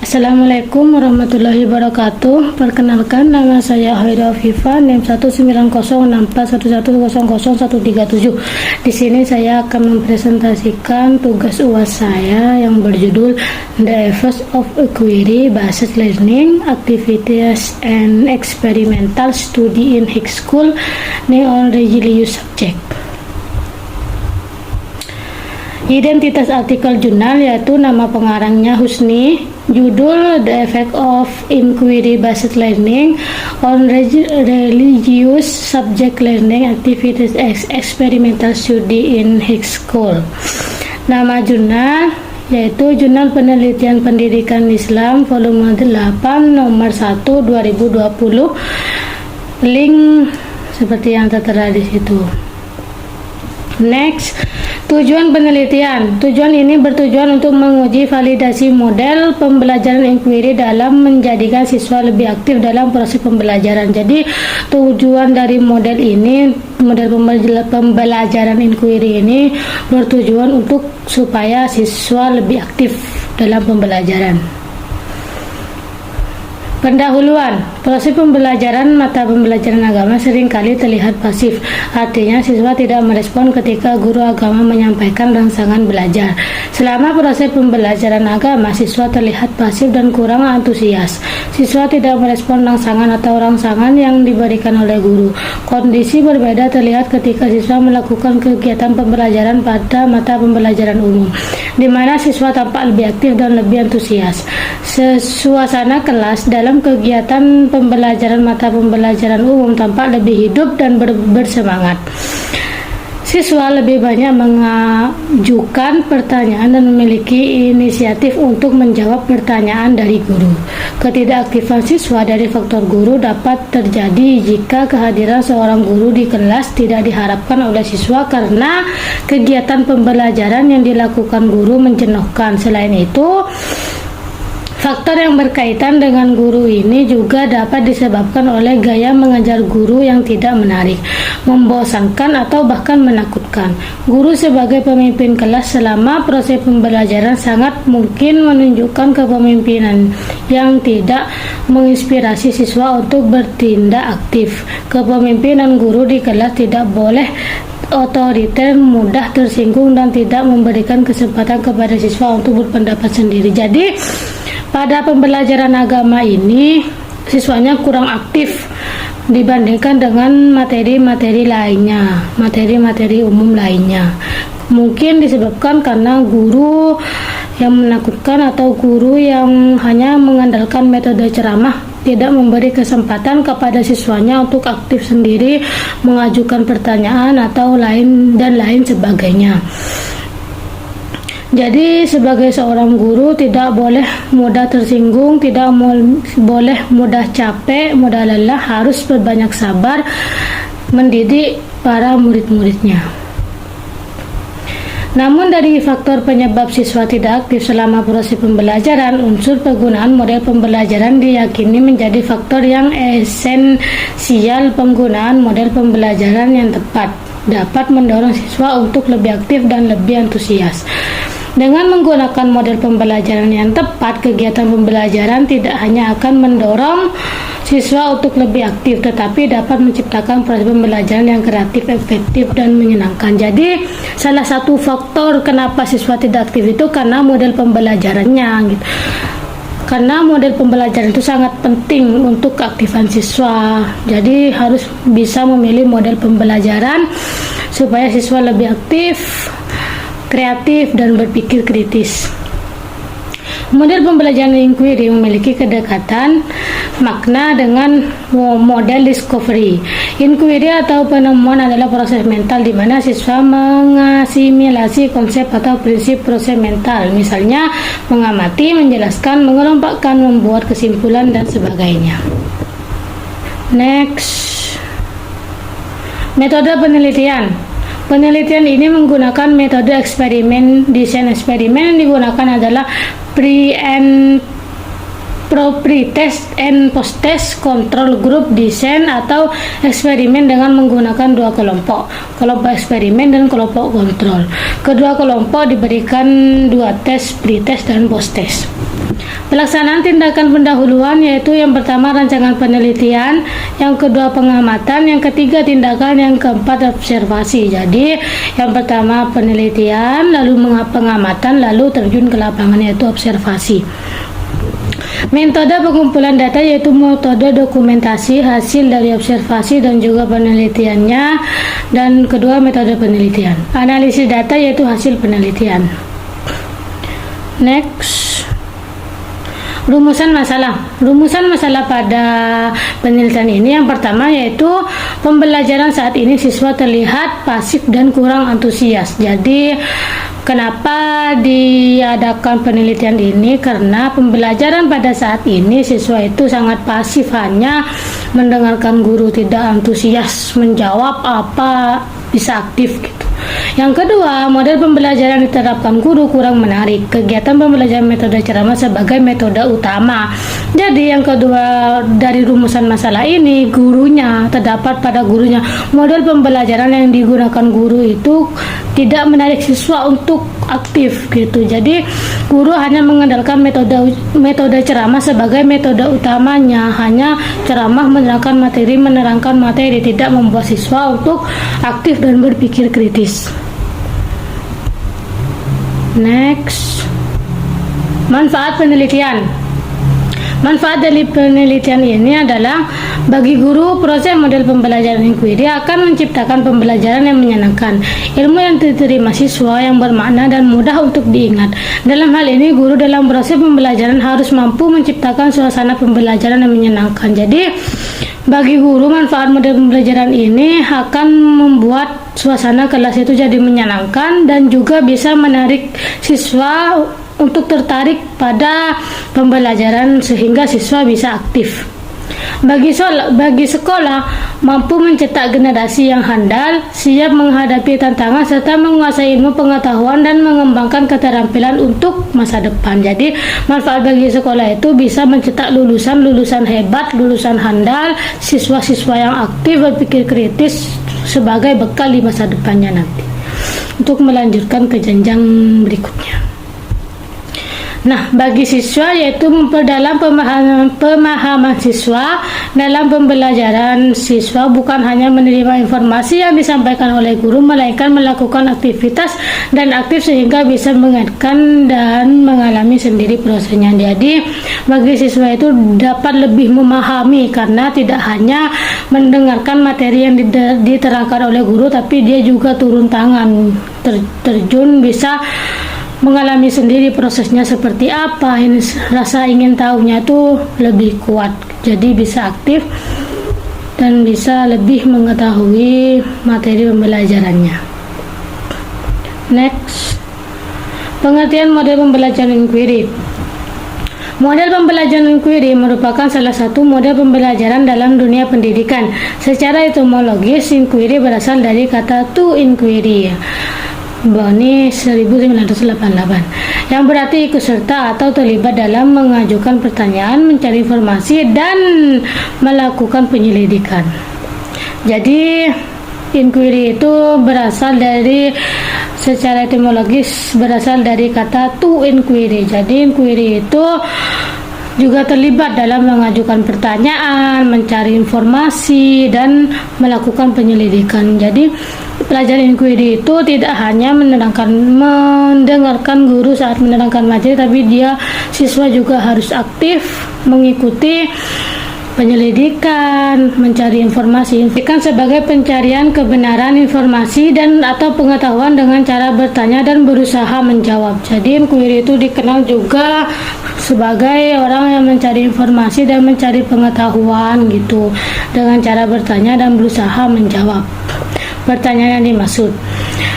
Assalamualaikum warahmatullahi wabarakatuh. Perkenalkan, nama saya Hoira Viva, NIM 1906111001037. Di sini saya akan mempresentasikan tugas UAS saya yang berjudul The Effects of Inquiry Based Learning Activities and Experimental Study in High School on Religious Subject. Identitas artikel jurnal yaitu nama pengarangnya Husni, judul The Effect of Inquiry Based Learning on Religious Subject Learning Activities Experimental Study in High School. Nama jurnal yaitu Jurnal Penelitian Pendidikan Islam volume 8 nomor 1 2020. Link seperti yang tertera di situ. Next, tujuan penelitian. Tujuan ini bertujuan untuk menguji validasi model pembelajaran inquiry dalam menjadikan siswa lebih aktif dalam proses pembelajaran. Jadi tujuan dari model ini, model pembelajaran inquiry ini bertujuan untuk supaya siswa lebih aktif dalam pembelajaran. Pendahuluan. Proses pembelajaran mata pembelajaran agama seringkali terlihat pasif. Artinya siswa tidak merespon ketika guru agama menyampaikan rangsangan belajar. Selama proses pembelajaran agama, siswa terlihat pasif dan kurang antusias. Siswa tidak merespon rangsangan atau rangsangan yang diberikan oleh guru. Kondisi berbeda terlihat ketika siswa melakukan kegiatan pembelajaran pada mata pembelajaran umum, di mana siswa tampak lebih aktif dan lebih antusias. Suasana kelas dalam kegiatan pembelajaran mata pembelajaran umum tampak lebih hidup dan bersemangat. Siswa lebih banyak mengajukan pertanyaan dan memiliki inisiatif untuk menjawab pertanyaan dari guru. Ketidakaktifan siswa dari faktor guru dapat terjadi jika kehadiran seorang guru di kelas tidak diharapkan oleh siswa karena kegiatan pembelajaran yang dilakukan guru menjenuhkan. Selain itu, faktor yang berkaitan dengan guru ini juga dapat disebabkan oleh gaya mengajar guru yang tidak menarik, membosankan, atau bahkan menakutkan. Guru sebagai pemimpin kelas selama proses pembelajaran sangat mungkin menunjukkan kepemimpinan yang tidak menginspirasi siswa untuk bertindak aktif. Kepemimpinan guru di kelas tidak boleh otoriter, mudah tersinggung, dan tidak memberikan kesempatan kepada siswa untuk berpendapat sendiri. Jadi pada pembelajaran agama ini siswanya kurang aktif dibandingkan dengan materi-materi lainnya, materi-materi umum lainnya. Mungkin disebabkan karena guru yang menakutkan atau guru yang hanya mengandalkan metode ceramah, tidak memberi kesempatan kepada siswanya untuk aktif sendiri, mengajukan pertanyaan atau lain sebagainya. Jadi sebagai seorang guru tidak boleh mudah tersinggung, tidak boleh mudah capek, mudah lelah, harus berbanyak sabar mendidik para murid-muridnya. Namun dari faktor penyebab siswa tidak aktif selama proses pembelajaran, unsur penggunaan model pembelajaran diyakini menjadi faktor yang esensial. Penggunaan model pembelajaran yang tepat dapat mendorong siswa untuk lebih aktif dan lebih antusias. Dengan menggunakan model pembelajaran yang tepat, kegiatan pembelajaran tidak hanya akan mendorong siswa untuk lebih aktif, tetapi dapat menciptakan proses pembelajaran yang kreatif, efektif, dan menyenangkan. Jadi, salah satu faktor kenapa siswa tidak aktif itu karena model pembelajarannya, gitu. Karena model pembelajaran itu sangat penting untuk keaktifan siswa. Jadi, harus bisa memilih model pembelajaran supaya siswa lebih aktif, kreatif, dan berpikir kritis. Model pembelajaran inquiry memiliki kedekatan makna dengan model discovery. Inquiry atau penemuan adalah proses mental di mana siswa mengasimilasi konsep atau prinsip proses mental, misalnya mengamati, menjelaskan, mengelompokkan, membuat kesimpulan, dan sebagainya. Next, metode penelitian. Penelitian ini menggunakan metode eksperimen. Desain eksperimen yang digunakan adalah pre-test and post-test control group design atau eksperimen dengan menggunakan dua kelompok eksperimen dan kelompok kontrol. Kedua kelompok diberikan dua tes, pre-test dan post-test. Pelaksanaan tindakan pendahuluan yaitu yang pertama rancangan penelitian, yang kedua pengamatan, yang ketiga tindakan, yang keempat observasi. Jadi yang pertama penelitian, lalu pengamatan, lalu terjun ke lapangan yaitu observasi. Metode pengumpulan data yaitu metode dokumentasi hasil dari observasi dan juga penelitiannya, dan kedua metode penelitian. Analisis data yaitu hasil penelitian. Next. Rumusan masalah pada penelitian ini yang pertama yaitu pembelajaran saat ini siswa terlihat pasif dan kurang antusias. Jadi kenapa diadakan penelitian ini? Karena pembelajaran pada saat ini siswa itu sangat pasif, hanya mendengarkan guru, tidak antusias menjawab apa bisa aktif gitu. Yang kedua, model pembelajaran diterapkan guru kurang menarik. Kegiatan pembelajaran metode ceramah sebagai metode utama. Jadi yang kedua dari rumusan masalah ini, gurunya terdapat pada gurunya. Model pembelajaran yang digunakan guru itu tidak menarik siswa untuk aktif gitu. Jadi guru hanya mengandalkan metode ceramah sebagai metode utamanya. Hanya ceramah menerangkan materi, tidak membuat siswa untuk aktif dan berpikir kritis. Next. Manfaat penelitian. Manfaat dari penelitian ini adalah bagi guru, proses model pembelajaran inquiry akan menciptakan pembelajaran yang menyenangkan, ilmu yang diterima siswa yang bermakna dan mudah untuk diingat. Dalam hal ini, guru dalam proses pembelajaran harus mampu menciptakan suasana pembelajaran yang menyenangkan. Jadi, bagi guru, manfaat model pembelajaran ini akan membuat suasana kelas itu jadi menyenangkan dan juga bisa menarik siswa untuk tertarik pada pembelajaran sehingga siswa bisa aktif. Bagi sekolah, mampu mencetak generasi yang handal, siap menghadapi tantangan serta menguasai ilmu pengetahuan dan mengembangkan keterampilan untuk masa depan. Jadi, manfaat bagi sekolah itu bisa mencetak lulusan hebat, lulusan handal, siswa-siswa yang aktif berpikir kritis sebagai bekal di masa depannya nanti untuk melanjutkan ke jenjang berikutnya. Nah, bagi siswa yaitu memperdalam pemahaman siswa dalam pembelajaran. Siswa bukan hanya menerima informasi yang disampaikan oleh guru, melainkan melakukan aktivitas dan aktif sehingga bisa mengingatkan dan mengalami sendiri prosesnya. Jadi, bagi siswa itu dapat lebih memahami karena tidak hanya mendengarkan materi yang diterangkan oleh guru, tapi dia juga turun tangan, terjun, bisa mengalami sendiri prosesnya seperti apa. Ini rasa ingin tahunya tuh lebih kuat, jadi bisa aktif dan bisa lebih mengetahui materi pembelajarannya. Next. Pengertian model pembelajaran inquiry. Model pembelajaran inquiry merupakan salah satu model pembelajaran dalam dunia pendidikan. Secara etimologis, inquiry berasal dari kata to inquiry, Boni 1988, yang berarti ikut serta atau terlibat dalam mengajukan pertanyaan, mencari informasi, dan melakukan penyelidikan. Jadi inquiry itu berasal dari, secara etimologis berasal dari kata to inquiry. Jadi inquiry itu juga terlibat dalam mengajukan pertanyaan, mencari informasi, dan melakukan penyelidikan. Jadi pelajaran inquiry itu tidak hanya mendengarkan guru saat menerangkan materi, tapi siswa juga harus aktif mengikuti penyelidikan, mencari informasi sebagai pencarian kebenaran informasi dan atau pengetahuan dengan cara bertanya dan berusaha menjawab. Jadi inquiry itu dikenal juga sebagai orang yang mencari informasi dan mencari pengetahuan gitu dengan cara bertanya dan berusaha menjawab pertanyaan yang dimaksud.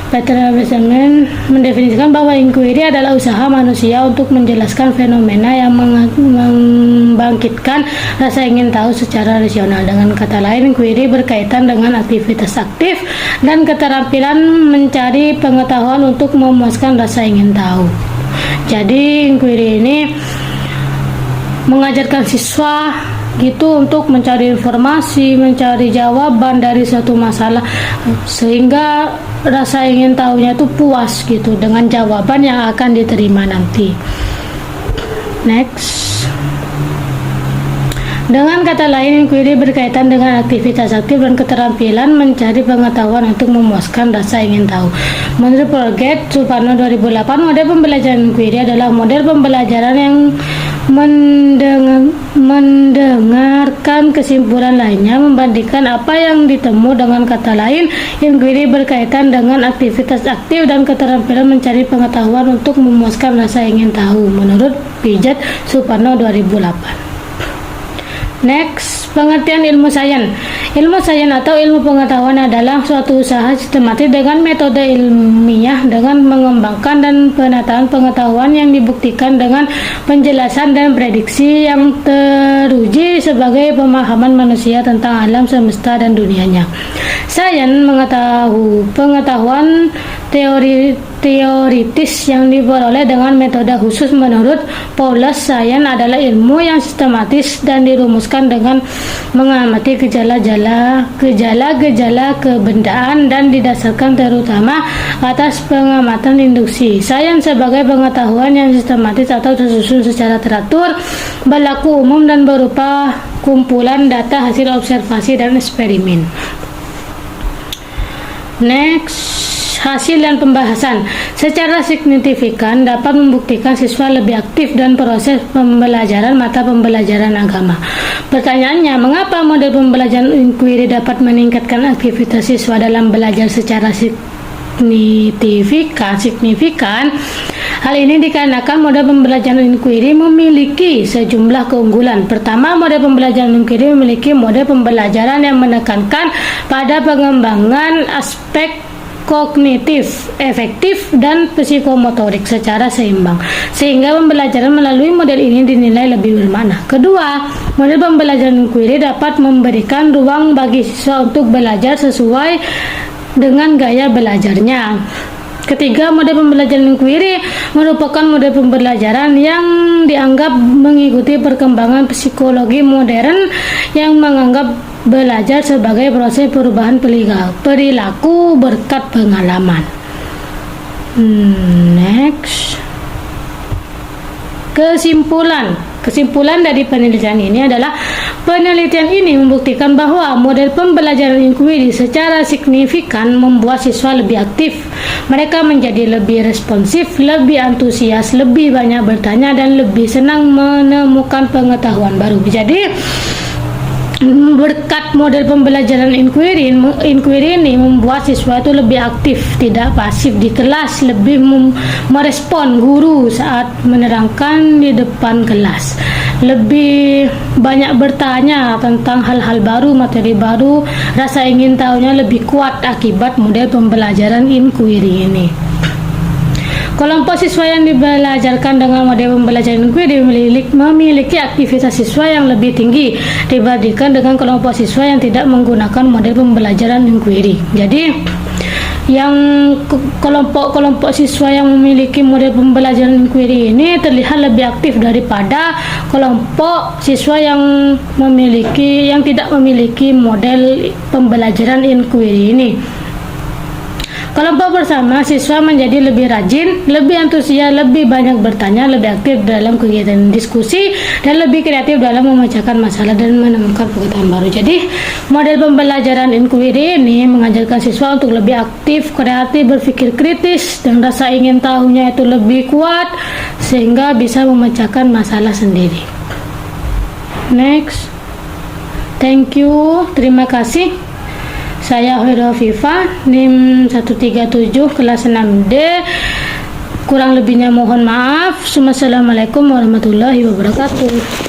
Peter Benjamin mendefinisikan bahwa inquiry adalah usaha manusia untuk menjelaskan fenomena yang membangkitkan rasa ingin tahu secara rasional. Dengan kata lain, inquiry berkaitan dengan aktivitas aktif dan keterampilan mencari pengetahuan untuk memuaskan rasa ingin tahu. Jadi inquiry ini mengajarkan siswa gitu untuk mencari informasi, mencari jawaban dari suatu masalah sehingga rasa ingin tahunya itu puas gitu dengan jawaban yang akan diterima nanti. Next. Dengan kata lain, inquiry berkaitan dengan aktivitas aktif dan keterampilan mencari pengetahuan untuk memuaskan rasa ingin tahu. Menurut Forget Suparno 2008, model pembelajaran inquiry adalah model pembelajaran yang mendengarkan kesimpulan lainnya, membandingkan apa yang ditemu. Dengan kata lain, inquiry berkaitan dengan aktivitas aktif dan keterampilan mencari pengetahuan untuk memuaskan rasa ingin tahu. Menurut Pijet Suparno 2008. Next, pengertian ilmu sains. Ilmu sains atau ilmu pengetahuan adalah suatu usaha sistematis dengan metode ilmiah dengan mengembangkan dan penataan pengetahuan yang dibuktikan dengan penjelasan dan prediksi yang teruji sebagai pemahaman manusia tentang alam semesta dan dunianya. Sains pengetahuan teoritis yang diperoleh dengan metode khusus. Menurut Paulus, sains adalah ilmu yang sistematis dan dirumuskan dengan mengamati gejala-gejala kebendaan dan didasarkan terutama atas pengamatan induksi. Sains sebagai pengetahuan yang sistematis atau tersusun secara teratur, berlaku umum dan berupa kumpulan data hasil observasi dan eksperimen. Next, hasil dan pembahasan. Secara signifikan dapat membuktikan siswa lebih aktif dan proses pembelajaran mata pembelajaran agama. Pertanyaannya, mengapa model pembelajaran inquiry dapat meningkatkan aktivitas siswa dalam belajar secara signifikan? Hal ini dikarenakan model pembelajaran inquiry memiliki sejumlah keunggulan. Pertama, model pembelajaran inquiry memiliki model pembelajaran yang menekankan pada pengembangan aspek kognitif, efektif, dan psikomotorik secara seimbang, sehingga pembelajaran melalui model ini dinilai lebih bermakna. Kedua, model pembelajaran inquiry dapat memberikan ruang bagi siswa untuk belajar sesuai dengan gaya belajarnya. Ketiga, model pembelajaran inquiry merupakan model pembelajaran yang dianggap mengikuti perkembangan psikologi modern yang menganggap belajar sebagai proses perubahan perilaku berkat pengalaman. Next. Kesimpulan dari penelitian ini adalah penelitian ini membuktikan bahwa model pembelajaran inquiry secara signifikan membuat siswa lebih aktif. Mereka menjadi lebih responsif, lebih antusias, lebih banyak bertanya, dan lebih senang menemukan pengetahuan baru. Jadi, berkat model pembelajaran inquiry ini membuat siswa itu lebih aktif, tidak pasif di kelas, lebih merespon guru saat menerangkan di depan kelas, lebih banyak bertanya tentang hal-hal baru, materi baru, rasa ingin tahunya lebih kuat akibat model pembelajaran inquiry ini. Kelompok siswa yang dibelajarkan dengan model pembelajaran inquiry memiliki aktivitas siswa yang lebih tinggi dibandingkan dengan kelompok siswa yang tidak menggunakan model pembelajaran inquiry. Jadi, yang kelompok siswa yang memiliki model pembelajaran inquiry ini terlihat lebih aktif daripada kelompok siswa yang tidak memiliki model pembelajaran inquiry ini. Kelompok bersama, siswa menjadi lebih rajin, lebih antusias, lebih banyak bertanya, lebih aktif dalam kegiatan diskusi, dan lebih kreatif dalam memecahkan masalah dan menemukan pengetahuan baru. Jadi, model pembelajaran inquiry ini mengajarkan siswa untuk lebih aktif, kreatif, berpikir kritis, dan rasa ingin tahunya itu lebih kuat, sehingga bisa memecahkan masalah sendiri. Next. Thank you. Terima kasih. Saya Hoira Viva, NIM 137 kelas 6D. Kurang lebihnya mohon maaf. Wassalamualaikum warahmatullahi wabarakatuh.